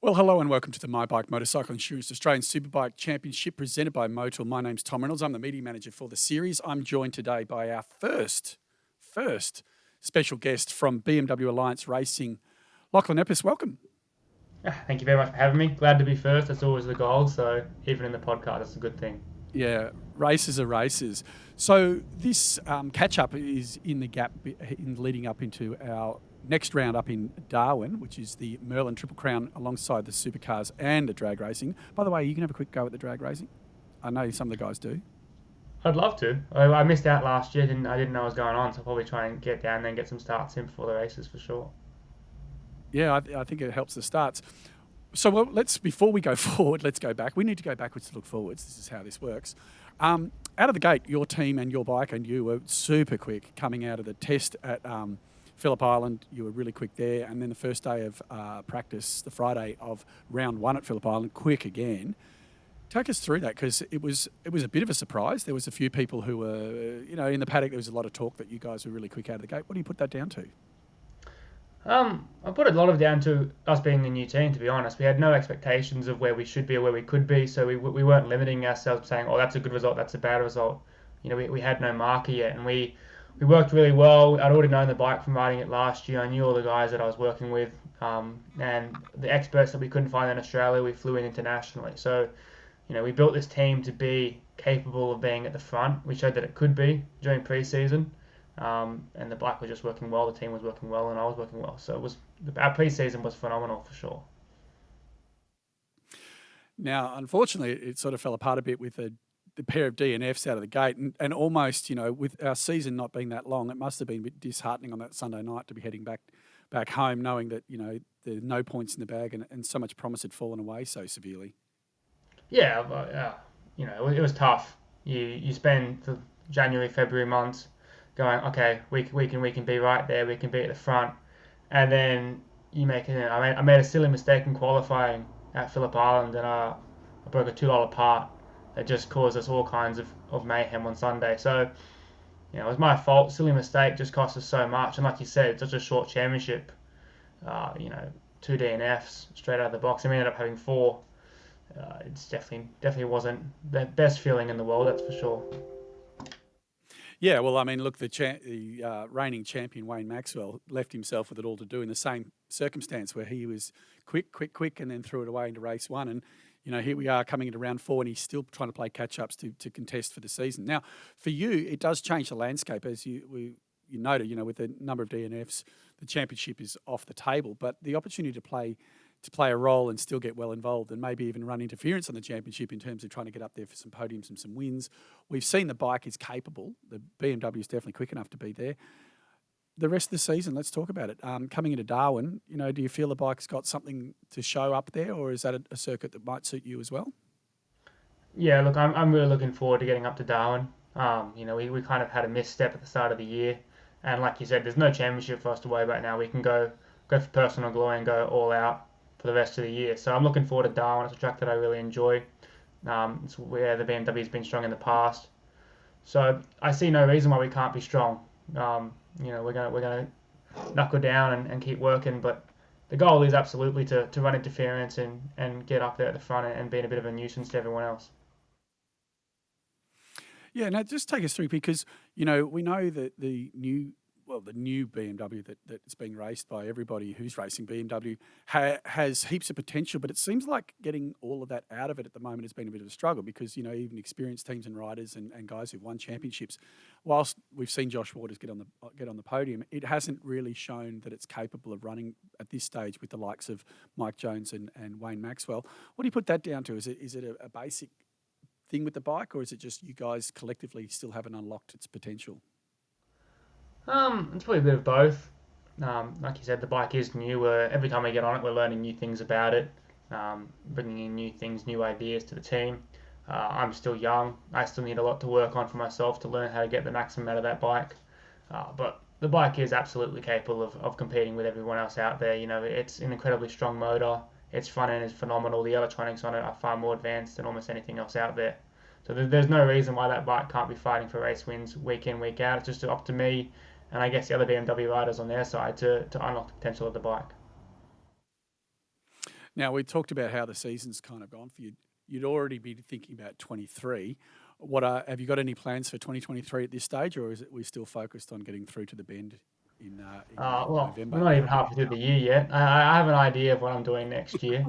Well, hello and welcome to the My Bike Motorcycle Insurance Australian Superbike Championship presented by Motul. My name's Tom Reynolds. I'm the media manager for the series. I'm joined today by our first special guest from BMW Alliance Racing, Lachlan Epis. Welcome. Thank you very much for having me. Glad to be first. That's always the goal. So even in the podcast, that's a good thing. Yeah, races are races. So this catch-up is in the gap in leading up into our next round up in Darwin, which is the Merlin Triple Crown alongside the supercars and the drag racing. By the way, you can have a quick go at the drag racing. I know some of the guys do. I'd love to. I missed out last year. I didn't know what was going on, so I'll probably try and get down there and get some starts in before the races for sure. Yeah, I think it helps the starts. So before we go forward, let's go back. We need to go backwards to look forwards. This is how this works. Out of the gate, your team and your bike and you were super quick coming out of the test at Phillip Island. You were really quick there. And then the first day of practice, the Friday of round one at Phillip Island, quick again. Take us through that, because it was a bit of a surprise. There was a few people who were, in the paddock, there was a lot of talk that you guys were really quick out of the gate. What do you put that down to? I put a lot of it down to us being a new team, to be honest. We had no expectations of where we should be or where we could be, so we weren't limiting ourselves saying, oh, that's a good result, that's a bad result. We had no marker yet, and we worked really well. I'd already known the bike from riding it last year. I knew all the guys that I was working with, and the experts that we couldn't find in Australia, we flew in internationally. So, we built this team to be capable of being at the front. We showed that it could be during pre-season. And the bike was just working well, the team was working well, and I was working well. So our pre-season was phenomenal for sure. Now, unfortunately, it sort of fell apart a bit with the pair of DNFs out of the gate, and almost, with our season not being that long, it must have been a bit disheartening on that Sunday night to be heading back home, knowing that there are no points in the bag and so much promise had fallen away so severely. Yeah, but, it was tough. You spend the January, February months going, okay, we can be right there, we can be at the front, and then you make it. I made a silly mistake in qualifying at Phillip Island, and I broke a $2 part that just caused us all kinds of mayhem on Sunday. So, it was my fault. Silly mistake, just cost us so much. And like you said, it's such a short championship. 2 DNFs straight out of the box, and we ended up having 4. It's definitely wasn't the best feeling in the world, that's for sure. Yeah, well, I mean, look, the reigning champion, Wayne Maxwell, left himself with it all to do in the same circumstance where he was quick, and then threw it away into race one. And, here we are coming into round 4, and he's still trying to play catch-ups to contest for the season. Now, for you, it does change the landscape, as you noted, with the number of DNFs, the championship is off the table, but the opportunity to play a role and still get well involved and maybe even run interference on the championship in terms of trying to get up there for some podiums and some wins. We've seen the bike is capable. The BMW is definitely quick enough to be there. The rest of the season, let's talk about it. Coming into Darwin, do you feel the bike's got something to show up there, or is that a circuit that might suit you as well? Yeah, look, I'm really looking forward to getting up to Darwin. We kind of had a misstep at the start of the year, and like you said, there's no championship for us to worry about now. We can go for personal glory and go all out for the rest of the year. So I'm looking forward to Darwin. It's a track that I really enjoy. It's where the BMW's been strong in the past. So I see no reason why we can't be strong. We're gonna knuckle down and keep working, but the goal is absolutely to run interference and get up there at the front and being a bit of a nuisance to everyone else. Yeah, now just take us through, because we know that the new BMW that's being raced by everybody who's racing BMW has heaps of potential, but it seems like getting all of that out of it at the moment has been a bit of a struggle, because even experienced teams and riders and guys who've won championships, whilst we've seen Josh Waters get on the podium, it hasn't really shown that it's capable of running at this stage with the likes of Mike Jones and Wayne Maxwell. What do you put that down to? Is it a basic thing with the bike, or is it just you guys collectively still haven't unlocked its potential? It's probably a bit of both. Like you said, the bike is new. Every time we get on it, we're learning new things about it, bringing in new things, new ideas to the team. I'm still young. I still need a lot to work on for myself to learn how to get the maximum out of that bike. But the bike is absolutely capable of competing with everyone else out there. It's an incredibly strong motor. Its front end is phenomenal. The electronics on it are far more advanced than almost anything else out there. So there's no reason why that bike can't be fighting for race wins week in, week out. It's just up to me and I guess the other BMW riders on their side to unlock the potential of the bike. Now, we talked about how the season's kind of gone for you. You'd already be thinking about 23. Have you got any plans for 2023 at this stage, or is it we still focused on getting through to the bend in Well, we're November? not even halfway through the year yet. I have an idea of what I'm doing next year.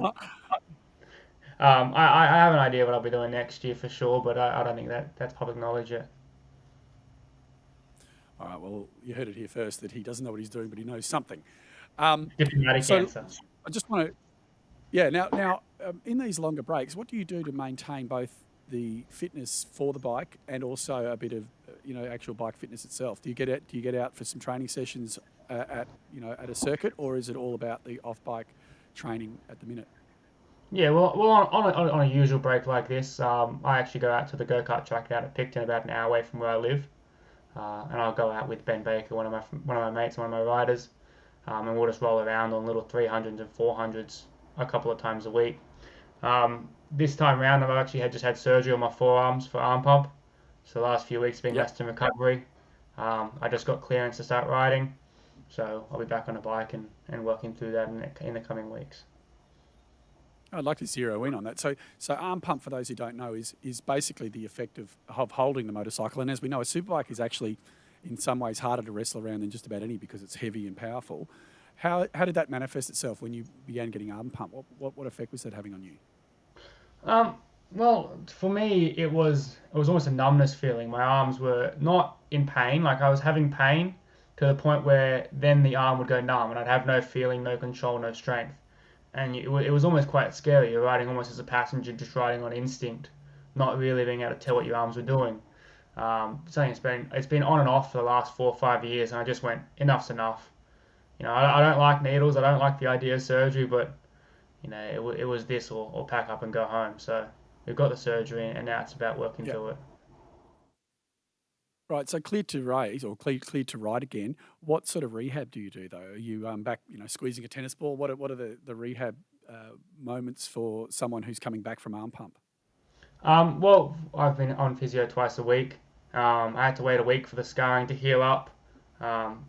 I have an idea what I'll be doing next year for sure, but I don't think that's public knowledge yet. All right, well, you heard it here first that he doesn't know what he's doing, but he knows something. Um, Diplomatic so answer. I just want to, yeah, now in these longer breaks, what do you do to maintain both the fitness for the bike and also a bit of, actual bike fitness itself? Do you get out for some training sessions at a circuit, or is it all about the off-bike training at the minute? Yeah, well, on a usual break like this, I actually go out to the go-kart track out at Picton, about an hour away from where I live, and I'll go out with Ben Baker, one of my mates, one of my riders, and we'll just roll around on little 300s and 400s a couple of times a week. This time round, I've actually just had surgery on my forearms for arm pump, so the last few weeks have been Yep. rest and recovery. I just got clearance to start riding, so I'll be back on a bike and working through that in the coming weeks. I'd like to zero in on that. So arm pump, for those who don't know, is basically the effect of holding the motorcycle. And as we know, a superbike is actually, in some ways, harder to wrestle around than just about any because it's heavy and powerful. How did that manifest itself when you began getting arm pump? What effect was that having on you? Um, well, for me, it was almost a numbness feeling. My arms were not in pain, like I was having pain to the point where then the arm would go numb and I'd have no feeling, no control, no strength. And it was almost quite scary. You're riding almost as a passenger, just riding on instinct, not really being able to tell what your arms were doing. Something it's been on and off for the last 4 or 5 years, and I just went, enough's enough. I don't like needles. I don't like the idea of surgery, but it was this or pack up and go home. So we've got the surgery, and now it's about working Yeah. through it. Right. So cleared to race or cleared to ride again. What sort of rehab do you do though? Are you back, squeezing a tennis ball? What are the rehab moments for someone who's coming back from arm pump? Well, I've been on physio twice a week. I had to wait a week for the scarring to heal up,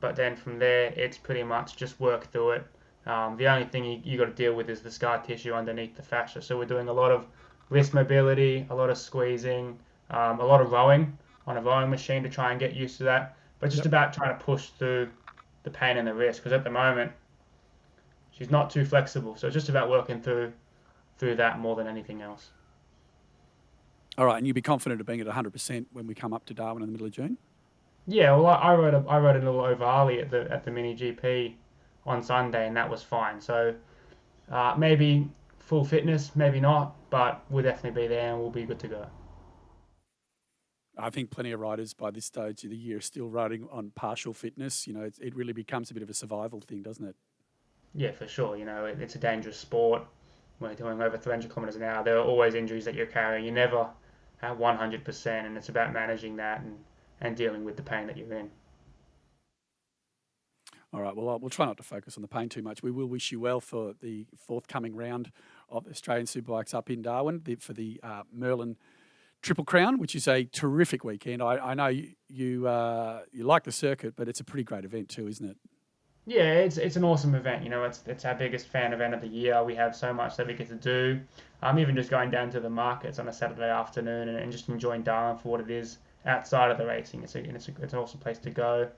but then from there, it's pretty much just work through it. The only thing you got to deal with is the scar tissue underneath the fascia. So we're doing a lot of wrist mobility, a lot of squeezing, a lot of rowing on a rowing machine to try and get used to that. But just Yep. about trying to push through the pain in the wrist because at the moment she's not too flexible. So it's just about working through that more than anything else. All right. And you'd be confident of being at 100% when we come up to Darwin in the middle of June? Yeah, well, I rode a little over Arlie at the mini GP on Sunday, and that was fine. So maybe full fitness, maybe not, but we'll definitely be there and we'll be good to go. I think plenty of riders by this stage of the year are still riding on partial fitness. It really becomes a bit of a survival thing, doesn't it? Yeah, for sure. It's a dangerous sport. We're doing over 300 kilometers an hour. There are always injuries that you're carrying. You're never at 100%, and it's about managing that and dealing with the pain that you're in. All right. Well, we'll try not to focus on the pain too much. We will wish you well for the forthcoming round of Australian Superbikes up in Darwin for the Merlin Triple Crown, which is a terrific weekend. I know you like the circuit, but it's a pretty great event too, isn't it? Yeah, it's an awesome event. It's our biggest fan event of the year. We have so much that we get to do. Even just going down to the markets on a Saturday afternoon and just enjoying Darwin for what it is outside of the racing. It's an awesome place to go.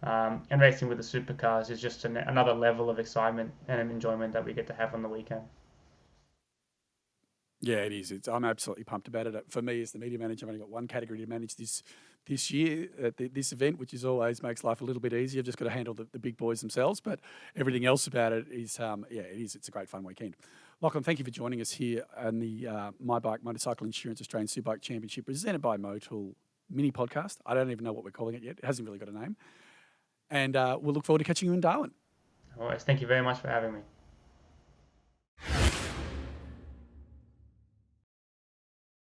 And racing with the supercars is just another level of excitement and enjoyment that we get to have on the weekend. Yeah, it is. I'm absolutely pumped about it. For me, as the media manager, I've only got one category to manage this year at this event, which is always makes life a little bit easier. I've just got to handle the big boys themselves, but everything else about it is, it is. It's a great fun weekend. Lachlan, thank you for joining us here on the My Bike Motorcycle Insurance Australian Superbike Championship presented by Motul mini podcast. I don't even know what we're calling it yet. It hasn't really got a name. And we'll look forward to catching you in Darwin. Always, thank you very much for having me.